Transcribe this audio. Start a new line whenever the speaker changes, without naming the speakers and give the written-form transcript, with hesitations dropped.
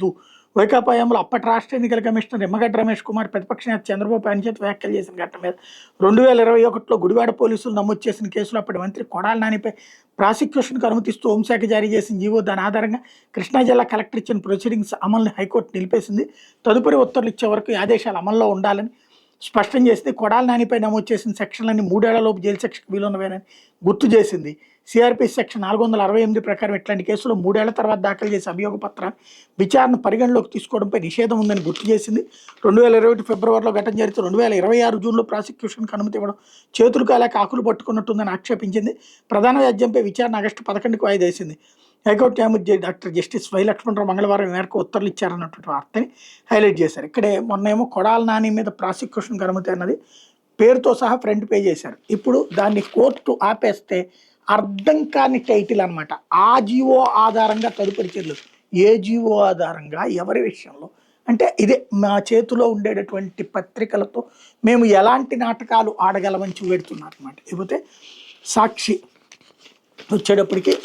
వద్దు. వైకాపాయంలో అప్పటి రాష్ట్ర ఎన్నికల కమిషనర్ నిమ్మగడ్డ రమేష్ కుమార్ ప్రతిపక్ష నేత చంద్రబాబు పనిచేత వ్యాఖ్యలు చేసిన ఘటన మీద 2021లో గుడివాడ పోలీసులు నమోదు చేసిన కేసులో అప్పటి మంత్రి కొడాలి నానిపై ప్రాసిక్యూషన్కు అనుమతిస్తూ హోంశాఖ జారీ చేసిన జీవో, దాని ఆధారంగా కృష్ణా జిల్లా కలెక్టర్ ఇచ్చిన ప్రొసీడింగ్స్ అమలుని హైకోర్టు నిలిపేసింది. తదుపరి ఉత్తర్వులు ఇచ్చే వరకు ఈ ఆదేశాలు అమల్లో ఉండాలని స్పష్టం చేసింది. కొడాలి నానిపై నమోదు చేసిన సెక్షన్లన్నీ 3 ఏళ్లలోపు జైలు శిక్షకు వీలున్నవేనని గుర్తు చేసింది. సిఆర్పిసి సెక్షన్ 468 ప్రకారం ఇట్లాంటి కేసులో 3 ఏళ్ల తర్వాత దాఖలు చేసే అభియోగ పత్రాన్ని విచారణ పరిగణలోకి తీసుకోవడంపై నిషేధం ఉందని గుర్తు చేసింది. 2021 ఫిబ్రవరిలో ఘటన జరిగితే 2026 జూన్లో ప్రాసిక్యూషన్కి అనుమతి ఇవ్వడం చేతులు కాలేక ఆకులు పట్టుకున్నట్టుందని ఆక్షేపించింది. ప్రధాన వ్యాజ్యంపై విచారణ ఆగస్టు 11కు వాయిదా వేసింది. హైకోర్టు న్యాయమూర్తి డాక్టర్ జస్టిస్ వై లక్ష్మణరావు మంగళవారం ఈ మేరకు ఉత్తర్వులు ఇచ్చారన్నటువంటి వార్తని హైలైట్ చేశారు. ఇక్కడే మొన్నేమో కొడాలి నాని మీద ప్రాసిక్యూషన్కి అనుమతి అన్నది పేరుతో సహా ఫ్రంట్ పే చేశారు. ఇప్పుడు దాన్ని కోర్టు ఆపేస్తే అర్థం కాని టైటిల్ అనమాట. ఆ జీవో ఆధారంగా తదుపరి చర్యలు, ఏ జీవో ఆధారంగా, ఎవరి విషయంలో అంటే ఇదే మా చేతిలో ఉండేటటువంటి పత్రికలతో మేము ఎలాంటి నాటకాలు ఆడగలమని చూపెడుతున్నారు అనమాట. లేకపోతే సాక్షి వచ్చేటప్పటికి